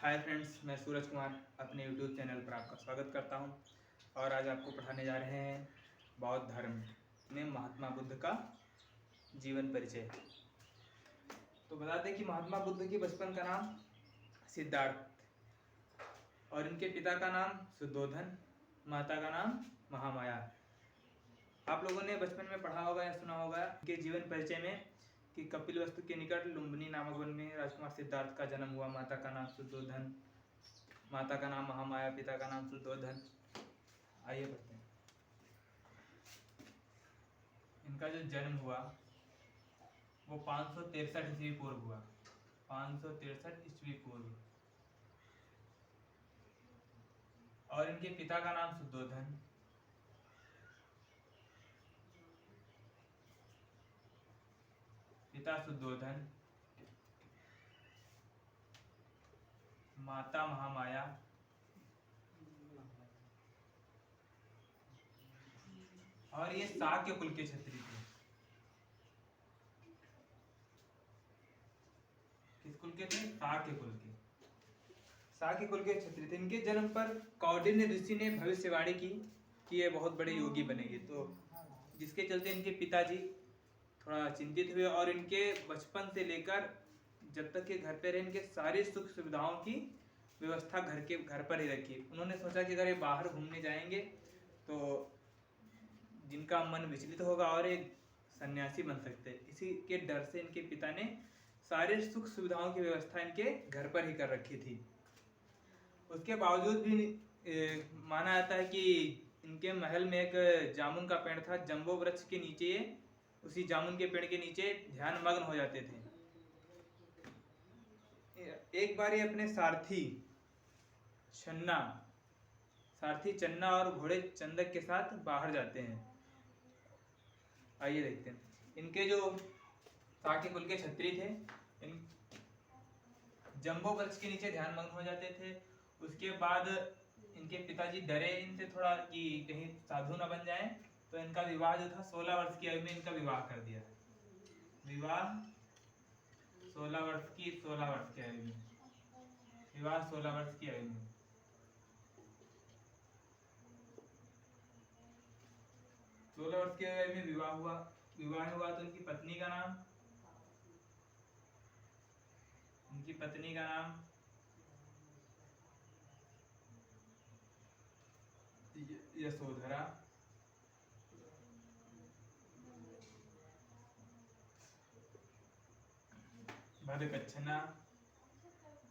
Hi friends, मैं सूरज कुमार अपने YouTube channel पर आपका स्वागत करता हूं। और आज आपको पढ़ाने जा रहे हैं बौद्ध धर्म में महात्मा बुद्ध का जीवन परिचय। तो बता दें कि महात्मा बुद्ध के बचपन का नाम सिद्धार्थ और इनके पिता का नाम शुद्धोधन, माता का नाम महामाया। आप लोगों ने बचपन में पढ़ा होगा या सुना होगा इनके जीवन परिचय में कि कपिलवस्तु के निकट लुम्बिनी नामक वन में राजकुमार सिद्धार्थ का जन्म हुआ। माता का नाम शुद्धोधन, माता का नाम महामाया, पिता का नाम शुद्धोधन। आइए पढ़ते हैं। इनका जो जन्म हुआ वो 563 ईस्वी पूर्व हुआ। 563 ईस्वी पूर्व। और इनके पिता का नाम शुद्धोधन, पिता शुद्धोधन, माता महामाया, और ये शाक्य कुल के क्षत्रिय थे। किस कुल के थे? शाक्य कुल के। शाक्य कुल के क्षत्रिय थे। इनके जन्म पर कौंडिन्य ऋषि ने भविष्यवाणी की कि ये बहुत बड़े योगी बनेंगे, तो जिसके चलते इनके पिताजी थोड़ा चिंतित हुए और इनके बचपन से लेकर जब तक ये घर पे रहे इनके सारी सुख सुविधाओं की व्यवस्था घर पर ही रखी। उन्होंने सोचा कि अगर ये बाहर घूमने जाएंगे तो जिनका मन विचलित होगा और एक सन्यासी बन सकते हैं। इसी के डर से इनके पिता ने सारे सुख सुविधाओं की व्यवस्था इनके घर पर ही कर रखी थी। उसके बावजूद भी माना जाता है कि इनके महल में एक जामुन का पेड़ था। जंबो वृक्ष के नीचे, उसी जामुन के पेड़ के नीचे ध्यान मग्न हो जाते थे। एक बार ये अपने सारथी चन्ना और घोड़े चंदक के साथ बाहर जाते हैं। आइए देखते हैं। इनके जो शाक्य कुल के क्षत्रिय थे, इन जंबो वृक्ष के नीचे ध्यान मग्न हो जाते थे। उसके बाद इनके पिताजी डरे इनसे थोड़ा कि कहीं साधु ना बन जाएं, तो इनका विवाह जो था 16 वर्ष की आयु में इनका विवाह कर दिया। विवाह 16 वर्ष की आयु में, विवाह 16 वर्ष की आयु में। 16 वर्ष की आयु में विवाह हुआ तो इनकी पत्नी का नाम यशोधरा, भद्दकच्छना,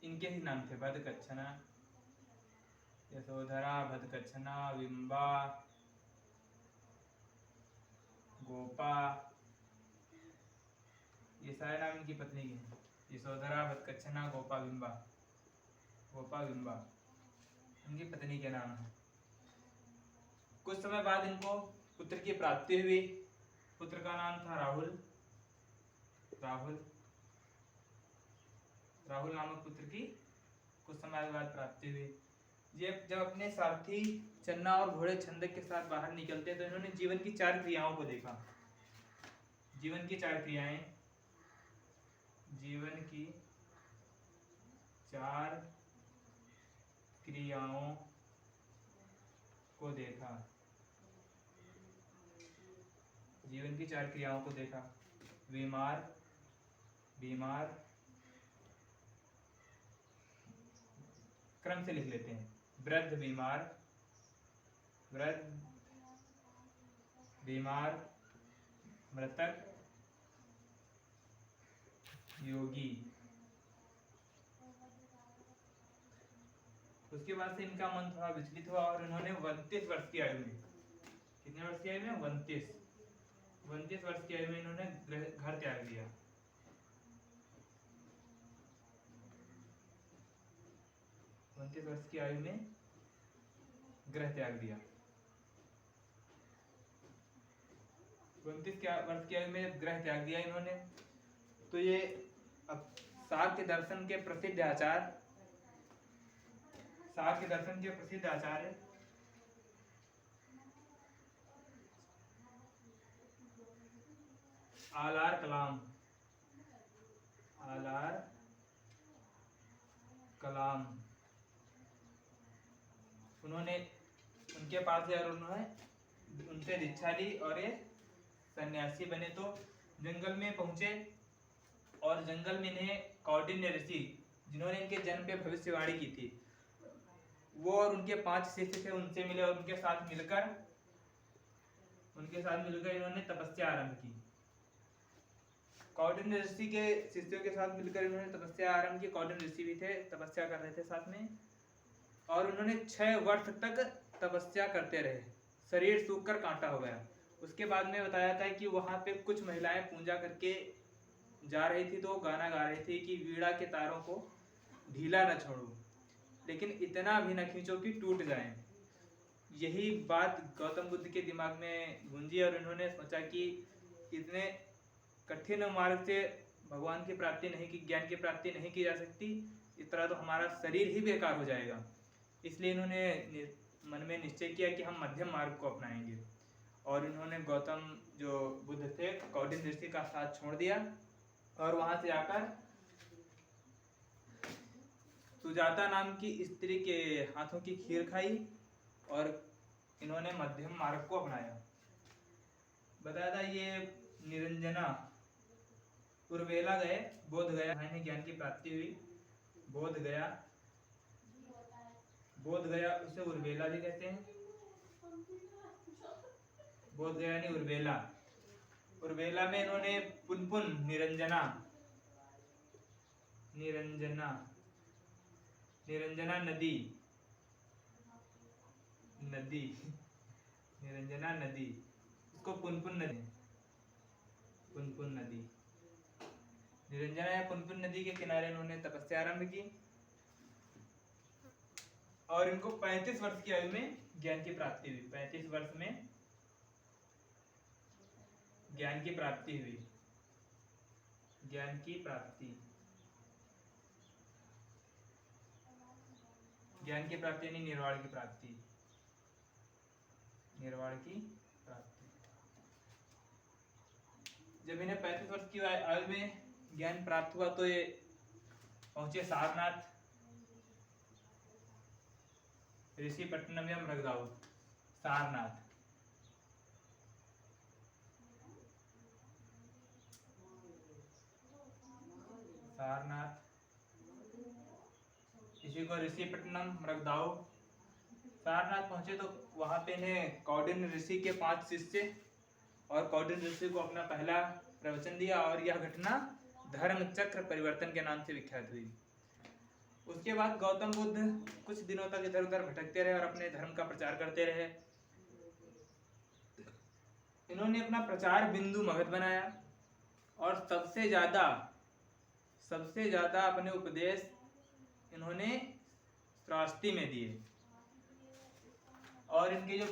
इनके ही नाम थे। भद्दकच्छना, यशोधरा, भद्दकच्छना, विम्बा, गोपा, ये सारे नाम इनकी पत्नी के हैं। यशोधरा, भद्दकच्छना, गोपा, विम्बा इनकी पत्नी के नाम है। कुछ समय बाद इनको पुत्र की प्राप्ति हुई। पुत्र का नाम था राहुल नामक पुत्र की कुछ समय बाद प्राप्ति हुई। ये जब अपने सारथी चन्ना और घोड़े छंदक के साथ बाहर निकलते तो इन्होंने जीवन की 4 क्रियाओं को देखा। जीवन की 4 क्रियाओं को देखा। जीवन की 4 क्रियाओं को देखा। बीमार, क्रम से लिख लेते हैं। वृद्ध, बीमार, मृतक, योगी। उसके बाद से इनका मन थोड़ा विचलित हुआ और इन्होंने 29 वर्ष की आयु में, कितने वर्ष की आयु में? 29 वर्ष की आयु में इन्होंने घर त्याग दिया। 29 वर्ष की आयु में गृह त्याग दिया। 29 वर्ष की आयु में गृह त्याग दिया इन्होंने। तो ये अब शाक्य दर्शन के प्रसिद्ध आचार्य आलार कलाम, उन्होंने उनके पास गए और उन्होंने उनसे दीक्षा ली और ये सन्यासी बने। तो जंगल में पहुंचे और जंगल में इन्हें कौंडिन्य ऋषि, जिन्होंने इनके जन्म पे भविष्यवाणी की थी, वो और उनके 5 शिष्य थे, उनसे मिले और उनके साथ मिलकर इन्होंने तपस्या आरंभ की। कौंडिन्य ऋषि के शिष्यों के साथ मिलकर इन्होंने तपस्या आरंभ की। कौंडिन्य ऋषि भी थे, तपस्या कर रहे थे साथ में, और उन्होंने 6 वर्ष तक तपस्या करते रहे। शरीर सूखकर कांटा हो गया। उसके बाद में बताया था कि वहां पे कुछ महिलाएं पूजा करके जा रही थी, तो गाना गा रही थी कि वीणा के तारों को ढीला न छोड़ो, लेकिन इतना भी न खींचो कि टूट जाए। यही बात गौतम बुद्ध के दिमाग में गूंजी और इन्होंने सोचा कि इतने कठिन मार्ग से भगवान की प्राप्ति नहीं की, ज्ञान की प्राप्ति नहीं की जा सकती, इस तरह तो हमारा शरीर ही बेकार हो जाएगा। इसलिए इन्होंने मन में निश्चय किया कि हम मध्यम मार्ग को अपनाएंगे, और इन्होंने गौतम जो बुद्ध थे, कौंडिन्य ऋषि का साथ छोड़ दिया और वहां से आकर सुजाता नाम की स्त्री के हाथों की खीर खाई और इन्होंने मध्यम मार्ग को अपनाया। बताया था ये निरंजना उर्वेला गए, बोध गया, ज्ञान की प्राप्ति हुई। बोध गया उसे उर्वेला भी कहते हैं। बोध गया यानी उर्वेला। उर्वेला में इन्होंने पुनपुन निरंजना नदी निरंजना नदी, उसको पुनपुन नदी, निरंजना या पुनपुन नदी के किनारे इन्होंने तपस्या आरंभ की और इनको 35 वर्ष की आयु में ज्ञान की प्राप्ति हुई। 35 वर्ष में ज्ञान की प्राप्ति हुई। ज्ञान की प्राप्ति यानी निर्वाण की प्राप्ति। जब इन्हें 35 वर्ष की आयु में ज्ञान प्राप्त हुआ तो ये पहुंचे सारनाथ, ऋषिपट्टनम या मृगदाऊ। सारनाथ इसी को ऋषिपट्टनम, मृगदाऊ। सारनाथ पहुंचे तो वहां पे इन्हें कौंडिन्य ऋषि के 5 शिष्य और कौंडिन्य ऋषि को अपना पहला प्रवचन दिया, और यह घटना धर्म चक्र परिवर्तन के नाम से विख्यात हुई। उसके बाद गौतम बुद्ध कुछ दिनों तक इधर उधर भटकते रहे और अपने धर्म का प्रचार करते रहे। इन्होंने अपना प्रचार बिंदु मगध बनाया और सबसे ज्यादा अपने उपदेश इन्होंने श्रावस्ती में दिए, और इनके जो